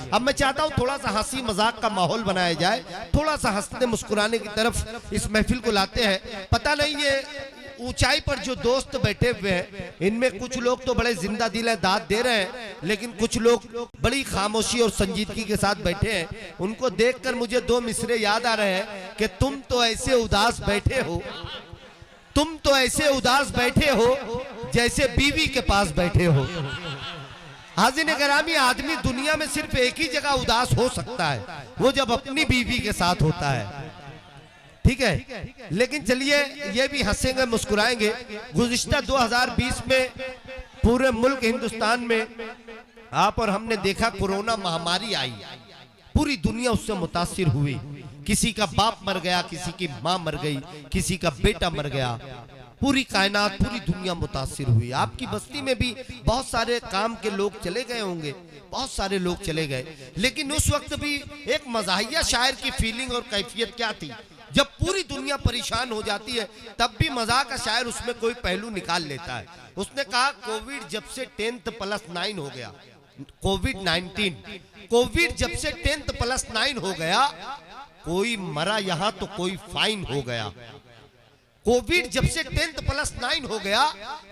अब मैं चाहता हूँ थोड़ा सा हंसी मजाक का माहौल बनाया जाए, थोड़ा सा हंसने मुस्कुराने की तरफ इस महफिल को लाते हैं। पता नहीं ये ऊंचाई पर जो दोस्त बैठे हुए हैं, इनमें कुछ लोग तो बड़े जिंदा दिल है, दाद दे रहे हैं, लेकिन कुछ लोग बड़ी खामोशी और संजीदगी के साथ बैठे हैं। उनको देखकर मुझे दो मिसरे याद आ रहे हैं कि तुम तो ऐसे उदास बैठे हो, तुम तो ऐसे उदास बैठे हो जैसे बीवी के पास बैठे हो। हाज़िर गिरामी, आदमी दुनिया में सिर्फ एक ही जगह उदास हो सकता है, वो जब अपनी बीवी के साथ होता है। ठीक है, लेकिन चलिए ये भी हंसेंगे मुस्कुराएंगे। गुज़िश्ता 2020 में पूरे मुल्क हिंदुस्तान में आप और हमने देखा कोरोना महामारी आई, पूरी दुनिया उससे मुतासिर हुई। किसी का बाप मर गया, किसी की माँ मर गई, किसी का बेटा मर गया, पूरी कायनात पूरी दुनिया मुतासिर हुई। आपकी बस्ती में भी बहुत सारे काम के लोग चले गए होंगे, बहुत सारे लोग चले गए, लेकिन उस वक्त भी एक मज़ाहिया शायर की फीलिंग और कैफियत क्या थी। जब पूरी दुनिया परेशान हो जाती है तब भी मजाक का शायर उसमें कोई पहलू निकाल लेता है। उसने कहा कोविड जब से 10+9 हो गया, कोविड जब से 10+9 हो गया, कोई मरा यहाँ तो कोई फाइन हो गया। कोविड जब से 10+9 हो गया,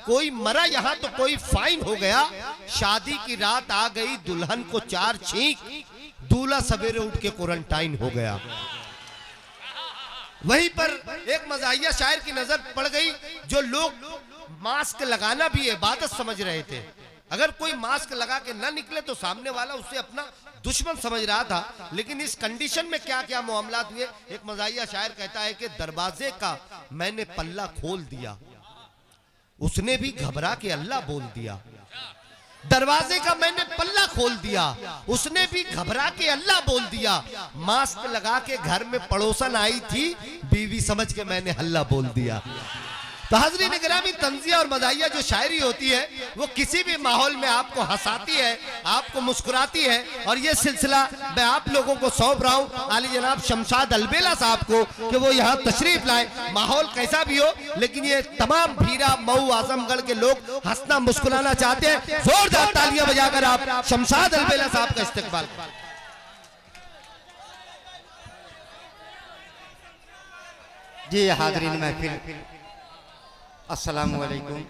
कोई मरा यहाँ तो कोई फाइन हो गया। शादी की रात आ गई, दुल्हन को 4 छींक, दूल्हा सवेरे उठ के क्वारंटाइन हो गया। वहीं पर एक मज़ाहिया शायर की नजर पड़ गई, जो लोग मास्क लगाना भी इबादत समझ रहे थे। अगर कोई मास्क लगा के ना निकले तो सामने वाला उसे अपना दुश्मन समझ रहा था। लेकिन इस कंडीशन में क्या क्या मामलात हुए। एक मज़ाहिया शायर कहता है कि दरवाजे का मैंने पल्ला खोल दिया, उसने भी घबरा के अल्लाह बोल दिया। दरवाजे का मैंने पल्ला खोल दिया, उसने भी घबरा के अल्लाह बोल दिया। मास्क लगा के घर में पड़ोसन आई थी, बीवी समझ के मैंने हल्ला बोल दिया। तो हाज़रीन गिरामी, तंज़िया और मज़ाहिया जो शायरी होती है वो किसी भी माहौल में आपको हंसाती है, आपको मुस्कुराती है। और ये सिलसिला मैं आप लोगों को सौंप रहा हूँ आली जनाब शमशाद अलबेला साहब को कि वो यहाँ तशरीफ लाए। माहौल कैसा भी हो, लेकिन ये तमाम भीरा मऊ आजमगढ़ के लोग हंसना मुस्कुराना चाहते हैं। जोरदार तालियां बजाकर आप शमशाद अलबेला साहब का इस्तकबाल। जी हाज़रीन महफिल, अस्सलामु अलैकुम।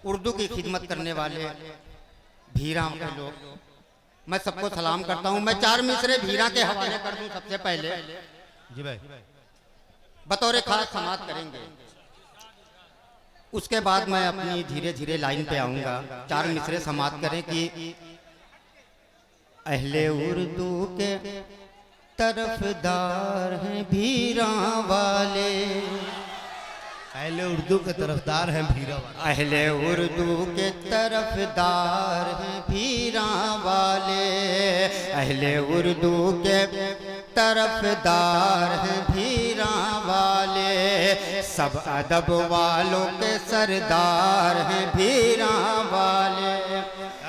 उर्दू की खिदमत करने वाले भीरा के लोग, मैं सबको सलाम करता हूं। मैं 4 मिसरे भीरा के हवाले कर दूं। सबसे पहले जी भाई बतौर खास समात करेंगे, उसके बाद मैं अपनी धीरे धीरे लाइन पे आऊंगा। 4 मिसरे समात करें कि अहले उर्दू के तरफदार हैं भीरा वाले, अहले उर्दू के तरफदार हैं भीरा वाले, अहले उर्दू के तरफदार हैं भीरा वाले, अहले उर्दू के तरफदार हैं भीरा वाले, सब अदब वालों के सरदार हैं भीरा वाले,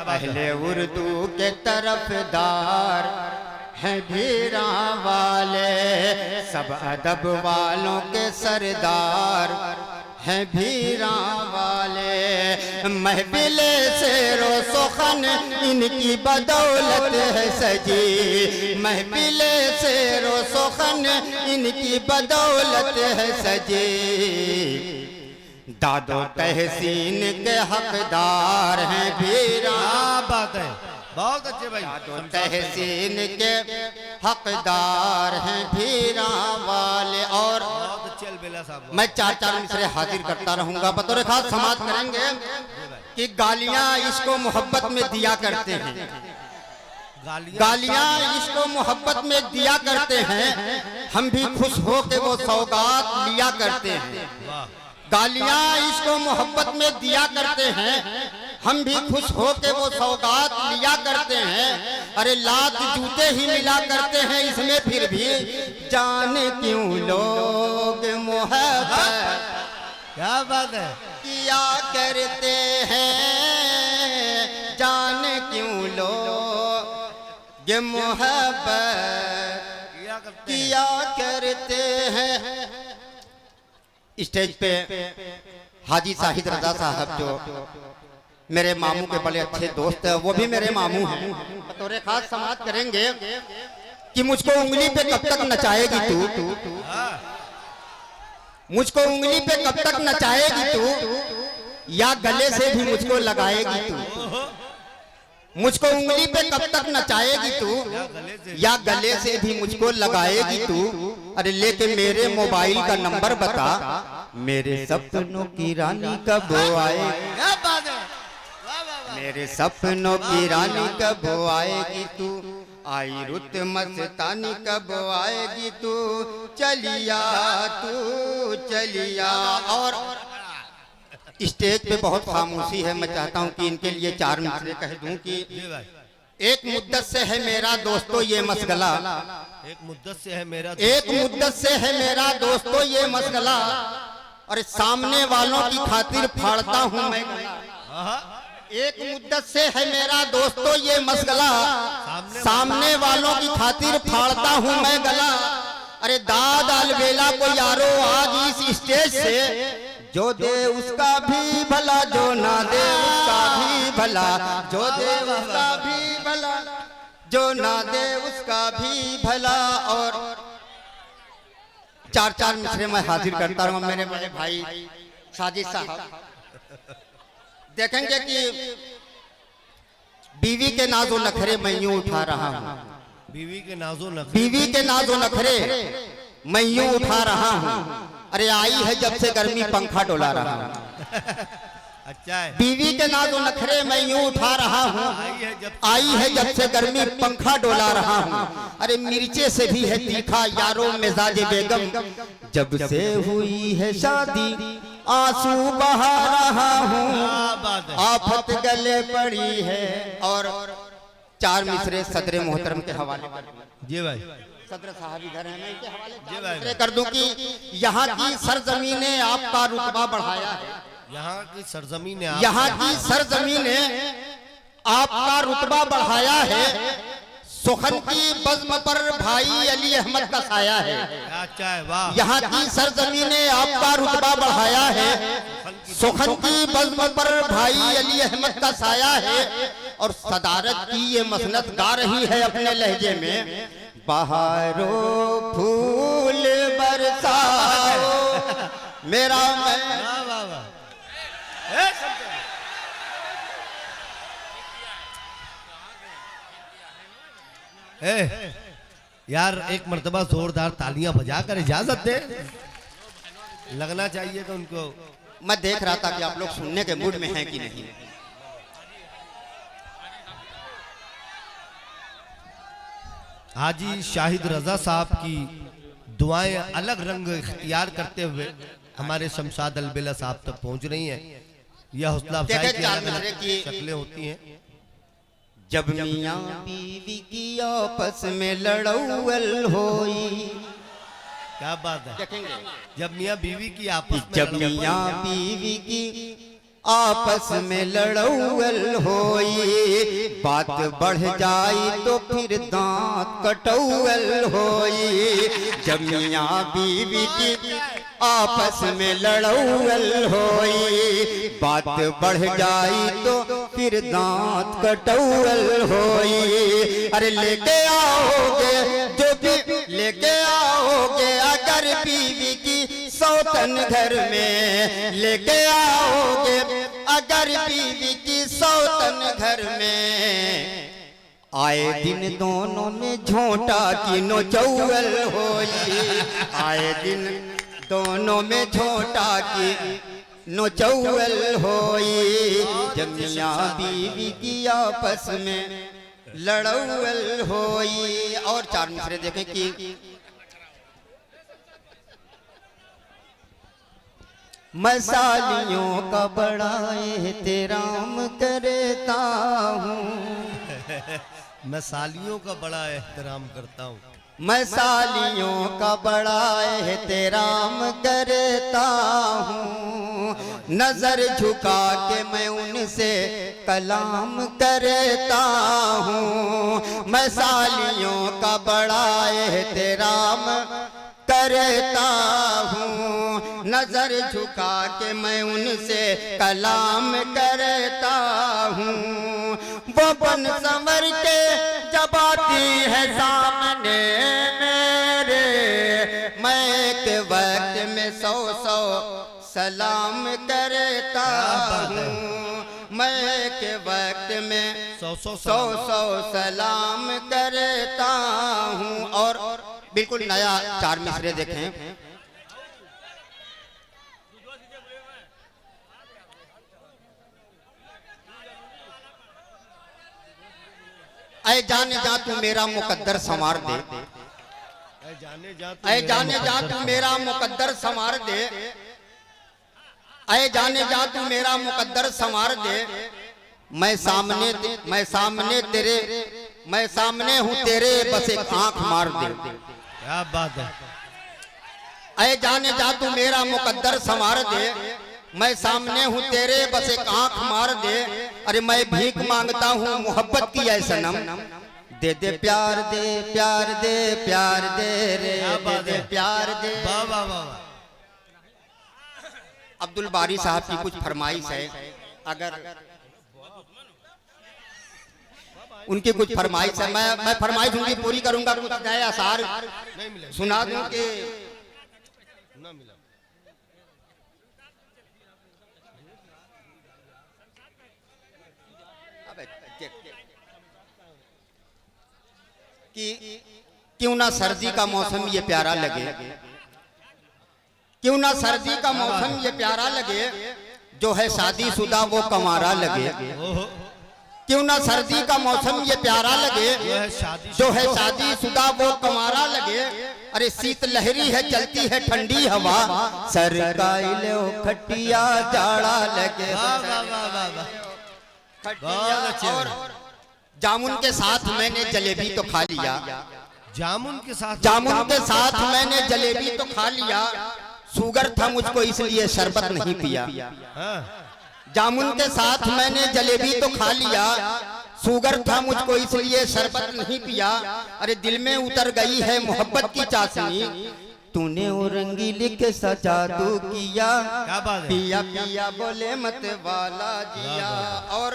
अहले उर्दू के तरफदार हैं भीरा वाले, सब अदब वालों के सरदार हैं भीरा वाले। महफिले से रोसोखन इनकी बदौलत है सजी, महफिले से रोसोखन इनकी बदौलत है सजी, दादो तहसीन के हकदार हैं भीरा। बात है, बहुत अच्छे भाई। दादो तहसीन के हकदार हैं भीरा वाले। और बहुत अच्छे अलबेला साहब। मैं 4 मिसरे हाजिर करता रहूंगा। बतौर खास समात करेंगे कि गालियां इसको मोहब्बत में दिया करते हैं, गालियां इसको मोहब्बत में दिया करते हैं, हम भी खुश हो के वो सौगात लिया करते हैं। गालियां इसको मोहब्बत में दिया करते हैं, हम भी खुश हो के वो सौगात लिया करते हैं। अरे लात जूते ही मिला करते हैं इसमें, फिर भी जाने क्यों लोग मोहब्बत क्या बात है किया करते हैं, जाने क्यों लोग मोहब्बत किया करते हैं। स्टेज पे हाजी साहिद रजा साहब जो मेरे मामू के बड़े अच्छे दोस्त है, वो भी मेरे मामू हैं। बतौर खास समाप्त करेंगे कि मुझको उंगली पे कब तक नचाएगी तू, मुझको उंगली पे कब तक नचाएगी तू, या गले से भी मुझको लगाएगी तू, मुझको उंगली पे कब तक नचाएगी तू, या गले से भी मुझको लगाएगी तू। अरे लेके मेरे मोबाइल का नंबर बता, मेरे सपनों की रानी कब आएगी, मेरे सपनों की रानी कब आएगी तू, आई रुत मस्तानी कब आएगी तू, चलिया तू चलिया। और स्टेज पे बहुत खामोशी है, मैं चाहता हूं कि इनके लिए 4 मिसरे कह दूं कि एक मुद्दत से है मेरा दोस्तों ये मसगला, एक मुद्दत से है मेरा, एक मुद्दत से है मेरा दोस्तों ये मसगला, और सामने वालों की खातिर फाड़ता हूं मैं गला। एक मुद्दत से है मेरा दोस्तों ये मसगला, सामने वालों की खातिर फाड़ता हूं मैं गला। अरे दाद अलबेला को यारो आज इस स्टेज से, जो दे उसका भी भला, जो ना दे उसका भी भला, जो दे उसका भी भला, जो ना दे उसका भी भला। और 4 मिसरे मैं हाजिर करता हूँ मेरे बड़े भाई साजिद साहब। देखेंगे कि बीवी के नाजो नखरे मैं यूं उठा रहा हूँ, बीवी के नाजो नखरे, बीवी के नाजो नखरे मैं यूं उठा रहा हूँ। अरे आई है जब से गर्मी पंखा डोला रहा हूँ, अच्छा है, बीवी के नाजो नखरे मैं यूं उठा रहा हूँ, आई है जब से गर्मी पंखा डोला रहा हूँ। अरे मिर्चे से भी है तीखा यारो मिजाज बेगम, जब से हुई है शादी आंसू बहा रहा हूँ, आफत गले पड़ी है। और 4 मिसरे सदर मोहतरम के हवाले जी भाई, सदर साहब इधर हैं, मैं इनके हवाले कर दूं कि यहाँ की सरजमीन ने आपका रुतबा बढ़ाया है, यहाँ की सरजमीन, यहाँ की सरजमीन ने आपका रुतबा बढ़ाया है। सुखन की बज़्म पर भाई अली अहमद का साया है, अच्छा है, वाह। यहाँ की सरजमीन ने आपका रुतबा बढ़ाया है, सुखन की बज़्म पर भाई अली अहमद का साया है। और सदारत की ये मसनत गा रही है अपने लहजे में, बहारो फूल बरसाओ मेरा मैं। यार एक मर्तबा जोरदार तालियां बजाकर इजाजत दे, लगना चाहिए तो उनको। मैं देख रहा था कि आप लोग सुनने के मूड में हैं कि नहीं। हाजी शाहिद रजा साहब की दुआएं अलग रंग इख्तियार करते हुए हमारे शमशाद अलबेला साहब तक पहुंच रही हैं। यह हौसला अफजाई की अलग शक्लें होती हैं। जब मियां बीवी की आपस में लड़ौल होई, क्या बात है, देखेंगे जब मियां बीवी की आपस में, जब मियां बीवी की आपस में लड़ौल होई, बात बढ़ जाई तो फिर दांत कटौल होई। जब मियां बीवी की आपस में लड़ौल होई, बात बढ़ जाई तो फिर दांत कटौल होई। अरे लेके आओगे जो भी लेके आओगे अगर बीवी की सौतन घर में, लेके आओगे अगर बीवी की सौतन घर में, आए दिन दोनों में झोंटा की नोचौल होई। आए दिन दोनों में झोंटा की नोचौल होई। जब मियां बीवी की आपस में लड़ौल होई। और 4 मिसरे देखें कि मसालियों का बड़ा एहतराम करता हूँ, मैं सालियों का बड़ा एहतराम करता हूँ, मैं सालियों का बड़ा एहतराम करता हूँ। नजर झुका के मैं उनसे कलाम करता हूँ। मैं सालियों का बड़ा एहतराम करता हूँ। नजर झुका के मैं उनसे कलाम करता हूँ। वो बन संवर के जब आती है सामने मेरे, मैं एक वक्त में 100 सलाम करता हूँ। मैं के वक्त में 100 सलाम करता हूँ। और बिल्कुल नया 4 मिसरे देखें। ऐ जाने जा तू मेरा मुकद्दर संवार दे, ऐ जाने जा तू मेरा मुकद्दर संवार दे, ऐ जाने जा तू मेरा मुकद्दर संवार दे। मैं सामने हूँ तेरे, बस एक आंख मार दे। क्या बात है। ऐ जाने जा तू मेरा मुकद्दर संवार दे, मैं सामने हूँ तेरे, बस एक आंख मार दे। अरे मैं भीख मांगता हूँ मोहब्बत की ऐ सनम, दे दे प्यार दे प्यार दे प्यार दे रे, दे दे प्यार दे। वाह वाह वाह। अब्दुल बारी साहब की कुछ फरमाइश है, अगर उनकी कुछ फरमाइश है, मैं फरमाइश उनकी पूरी करूंगा। कुछ नए असार सुना दूं कि क्यों ना सर्दी का मौसम ये प्यारा लगे, क्यों ना सर्दी का मौसम ये प्यारा लगे, जो है शादीशुदा वो कंवारा लगे। क्यों ना सर्दी का मौसम ये प्यारा लगे, जो है शादीशुदा वो कंवारा लगे। अरे शीत लहरी है चलती है ठंडी हवा, सर का लो खटिया जाड़ा लगे। और जामुन के साथ मैंने जलेबी तो खा लिया, जामुन के साथ मैंने जलेबी तो खा लिया, शुगर था मुझको इसलिए शरबत नहीं पिया। जामुन के साथ मैंने जलेबी तो खा लिया, शुगर था मुझको इसलिए शरबत नहीं पिया। अरे दिल में उतर गई है मोहब्बत की चाशनी, तूने वो रंगीली के सजा तू किया, पिया पिया बोले मत वाला जिया। और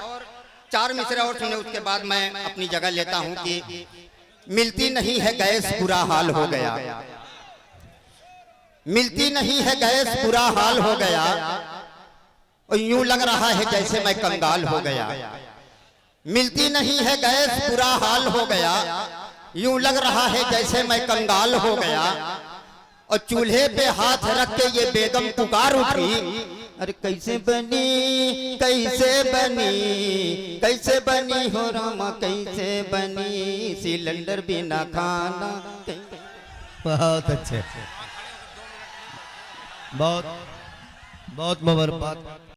4 मिसरे और सुने, उसके बाद मैं अपनी जगह लेता हूँ कि मिलती नहीं है गैस बुरा हाल हो गया, मिलती नहीं है गैस बुरा हाल हो गया, और यूं लग रहा है जैसे मैं कंगाल हो गया। मिलती नहीं है गैस बुरा हाल हो गया, यूं लग रहा है जैसे मैं कंगाल हो गया। और चूल्हे पे हाथ रख के ये बेगम पुकार उठी, अरे कैसे बनी कैसे बनी कैसे बनी हो रामा कैसे बनी, सिलेंडर बिना खाना। बहुत अच्छे, बहुत बहुत मुबारक।